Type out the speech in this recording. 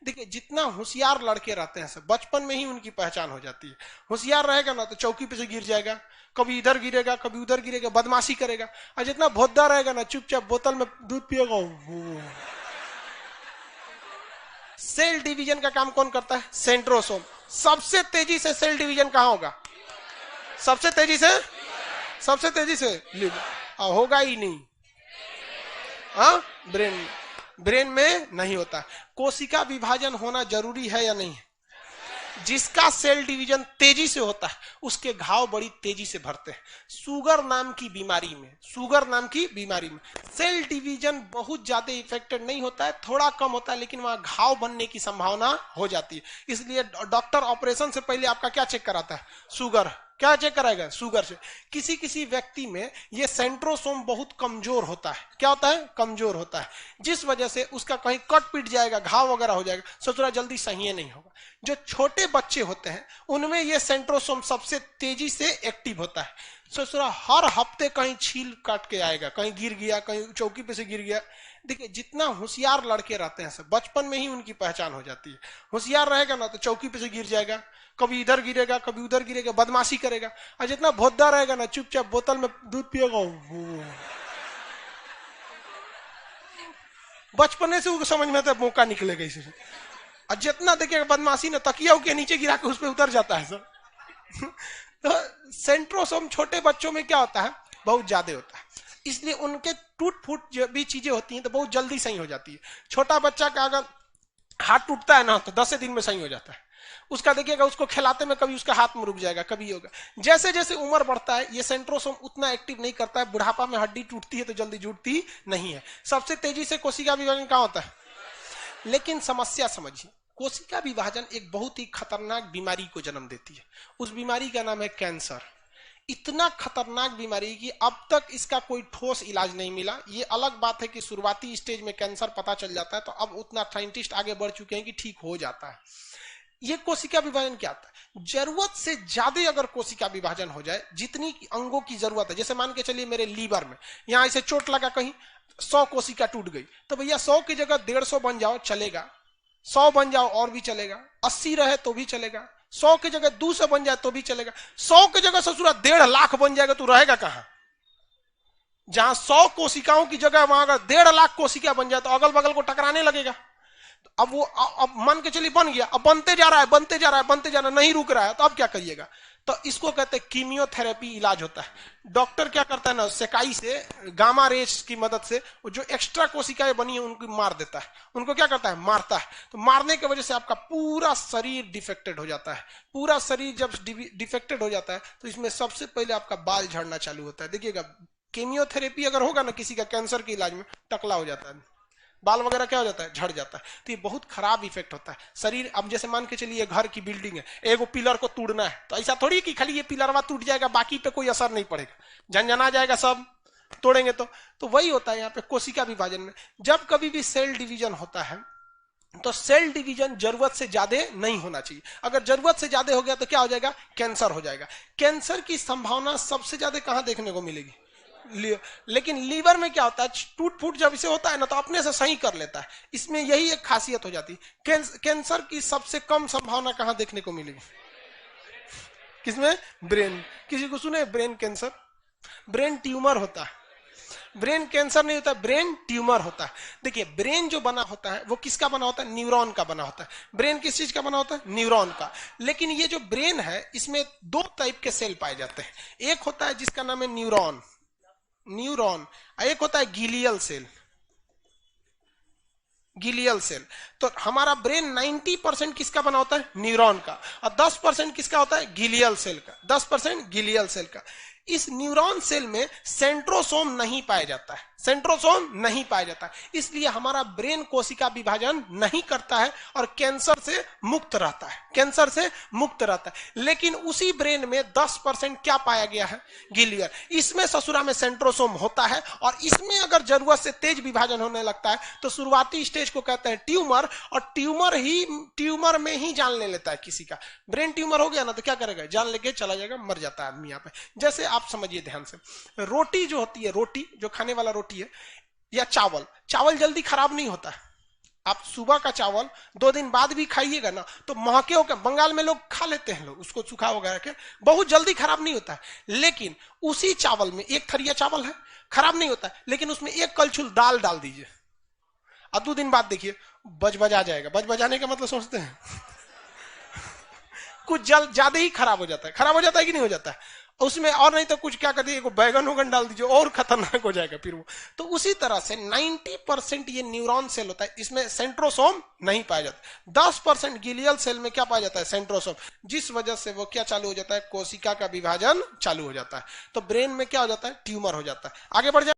देखिए जितना होशियार लड़के रहते हैं सब बचपन में ही उनकी पहचान हो जाती है। होशियार रहेगा ना तो चौकी पे से गिर जाएगा, कभी इधर गिरेगा कभी उधर गिरेगा, बदमाशी करेगा। और जितना भोद्दा रहेगा ना चुपचाप बोतल में दूध पिएगा। सेल डिवीजन का काम कौन करता है? सेंट्रोसोम। सबसे तेजी से सेल डिवीजन कहां होगा? सबसे तेजी से लिवर। होगा ही नहीं, हाँ ब्रेन में नहीं होता। कोशिका विभाजन होना जरूरी है या नहीं? जिसका सेल डिवीजन तेजी से होता है उसके घाव बड़ी तेजी से भरते हैं। शुगर नाम की बीमारी में सेल डिवीजन बहुत ज्यादा इफेक्टेड नहीं होता है, थोड़ा कम होता है, लेकिन वहां घाव बनने की संभावना हो जाती है। इसलिए डॉक्टर ऑपरेशन से पहले आपका क्या चेक कराता है? शुगर। क्या चेक कराएगा? शुगर से। किसी व्यक्ति में ये सेंट्रोसोम बहुत कमजोर होता है। क्या होता है? कमजोर होता है, जिस वजह से उसका कहीं कट पिट जाएगा, घाव वगैरह हो जाएगा, ससुरा जल्दी सही नहीं होगा। जो छोटे बच्चे होते हैं उनमें ये सेंट्रोसोम सबसे तेजी से एक्टिव होता है। ससुरा हर हफ्ते कहीं छील काट के आएगा, कहीं गिर गया, कहीं चौकी पे से गिर गया। देखिए जितना होशियार लड़के रहते हैं सब बचपन में ही उनकी पहचान हो जाती है। होशियार रहेगा ना तो चौकी पे से गिर जाएगा, कभी इधर गिरेगा कभी उधर गिरेगा, बदमाशी करेगा। और जितना भोद्दा रहेगा ना चुपचाप बोतल में दूध पिएगा। बचपने से समझ में तो मौका निकलेगा इसे। और जितना देखिएगा बदमाशी ना तकिया के नीचे गिरा के उस पर उतर जाता है सर। तो सेंट्रोसोम छोटे बच्चों में क्या होता है? बहुत ज्यादा होता है, इसलिए उनके टूट फूट जो भी चीजें होती हैं तो बहुत जल्दी सही हो जाती है। छोटा बच्चा का अगर हाथ टूटता है ना तो 10 दिन में सही हो जाता है। उसका देखिएगा उसको खिलाते में कभी उसका हाथ में रुक जाएगा, कभी होगा। जैसे जैसे उम्र बढ़ता है ये सेंट्रोसोम उतना एक्टिव नहीं करता है। बुढ़ापा में हड्डी टूटती है तो जल्दी जुड़ती नहीं है। सबसे तेजी से कोशिका विभाजन कहां होता है? लेकिन समस्या समझिए, कोशिका विभाजन एक बहुत ही खतरनाक बीमारी को जन्म देती है। उस बीमारी का नाम है कैंसर। इतना खतरनाक बीमारी कि अब तक इसका कोई ठोस इलाज नहीं मिला। ये अलग बात है कि शुरुआती स्टेज में कैंसर पता चल जाता है तो अब उतना साइंटिस्ट आगे बढ़ चुके हैं कि ठीक हो जाता है। ये कोशिका विभाजन क्या आता है? जरूरत से ज्यादा अगर कोशिका विभाजन हो जाए, जितनी अंगों की जरूरत है, जैसे मान के चलिए मेरे लीवर में यहां इसे चोट लगा, कहीं 100 कोशिका टूट गई, तो भैया 100 की जगह 150 बन जाओ चलेगा, 100 बन जाओ और भी चलेगा, 80 रहे तो भी चलेगा, 100 की जगह 200 बन जाए तो भी चलेगा, 100 की जगह ससुरा 1.5 लाख बन जाएगा तो रहेगा कहां? जहां 100 कोशिकाओं की जगह वहां अगर 1.5 लाख कोशिका बन जाए तो अगल बगल को टकराने लगेगा। अब वो अब मान के चलिए बन गया, अब बनते जा रहा है, नहीं रुक रहा है, तो अब क्या करिएगा? तो इसको कहते हैं कीमियोथेरेपी इलाज होता है। डॉक्टर क्या करता है ना, सेकाई से गामा रेज की मदद से वो जो एक्स्ट्रा कोशिकाएं बनी है उनको मार देता है। उनको क्या करता है? मारता है। तो मारने की वजह से आपका पूरा शरीर डिफेक्टेड हो जाता है। पूरा शरीर जब डिफेक्टेड हो जाता है तो इसमें सबसे पहले आपका बाल झड़ना चालू होता है। देखिएगा कीमियोथेरेपी अगर होगा ना किसी का कैंसर के इलाज में, टकला हो जाता है, बाल वगैरह क्या हो जाता है? झड़ जाता है। तो ये बहुत खराब इफेक्ट होता है शरीर। अब जैसे मान के चलिए घर की बिल्डिंग है, एगो पिलर को तोड़ना है तो ऐसा थोड़ी कि खाली ये पिलरवा टूट जाएगा बाकी पे कोई असर नहीं पड़ेगा, झंझना जाएगा सब तोड़ेंगे तो वही होता है यहाँ पे कोशिका विभाजन में। जब कभी भी सेल डिवीजन होता है तो सेल डिवीजन जरूरत से ज्यादा नहीं होना चाहिए। अगर जरूरत से ज्यादा हो गया तो क्या हो जाएगा? कैंसर हो जाएगा। कैंसर की संभावना सबसे ज्यादा कहां देखने को मिलेगी? लेकिन लीवर में क्या होता है? टूट फूट जब इसे होता है ना तो अपने से सही कर लेता है। इसमें यही एक खासियत हो जाती है। कैंसर की सबसे कम संभावना कहां देखने को मिलेगी? किसमें? ब्रेन। किसी को सुने ब्रेन कैंसर? ब्रेन ट्यूमर होता है, ब्रेन कैंसर नहीं होता, ब्रेन ट्यूमर होता है। देखिए ब्रेन जो बना होता है वो किसका बना होता है? न्यूरॉन का बना होता है। ब्रेन किस चीज का बना होता है? न्यूरॉन का। लेकिन ये जो ब्रेन है इसमें 2 टाइप के सेल पाए जाते हैं। एक होता है जिसका नाम है न्यूरॉन, एक होता है गिलियल सेल। तो हमारा ब्रेन 90% किसका बना होता है? न्यूरॉन का, और 10% किसका होता है? गिलियल सेल का। 10% गिलियल सेल का। इस न्यूरॉन सेल में सेंट्रोसोम नहीं पाया जाता है, इसलिए हमारा ब्रेन कोशिका विभाजन नहीं करता है और कैंसर से मुक्त रहता है। लेकिन उसी ब्रेन में 10% क्या पाया गया है? गिलियर। इसमें ससुरा में सेंट्रोसोम होता है और इसमें अगर जरूरत से तेज विभाजन होने लगता है तो शुरुआती स्टेज को कहते हैं ट्यूमर, और ट्यूमर में ही जान ले लेता है। किसी का ब्रेन ट्यूमर हो गया ना तो क्या करेगा? जान लेके चला जाएगा, मर जाता है आदमी। यहाँ पे जैसे आप समझिए ध्यान से, रोटी जो होती है, रोटी जो खाने वाला रोटी है, या चावल जल्दी खराब नहीं होता है। आप सुबह का चावल 2 दिन बाद भी खाइएगा ना तो महके होकर, बंगाल में लोग खा लेते हैं, लोग उसको सूखा वगैरह के, बहुत जल्दी खराब नहीं होता है। लेकिन उसी चावल में एक थरिया चावल है, खराब नहीं होता है, लेकिन उसमें एक कलछुल दाल डाल दीजिए, अब 2 दिन बाद देखिए बज-बजा जाएगा। बज-बजाने का मतलब समझते हैं? कुछ जल्द ज्यादा ही खराब हो जाता है। खराब हो जाता है कि नहीं हो जाता है उसमें? और नहीं तो कुछ क्या कर दीजिए, बैगन वगन डाल दीजिए, और खतरनाक हो जाएगा फिर वो। तो उसी तरह से 90% ये न्यूरॉन सेल होता है, इसमें सेंट्रोसोम नहीं पाया जाता। 10% गिलियल सेल में क्या पाया जाता है? सेंट्रोसोम, जिस वजह से वो क्या चालू हो जाता है? कोशिका का विभाजन चालू हो जाता है। तो ब्रेन में क्या हो जाता है? ट्यूमर हो जाता है। आगे बढ़ जाए।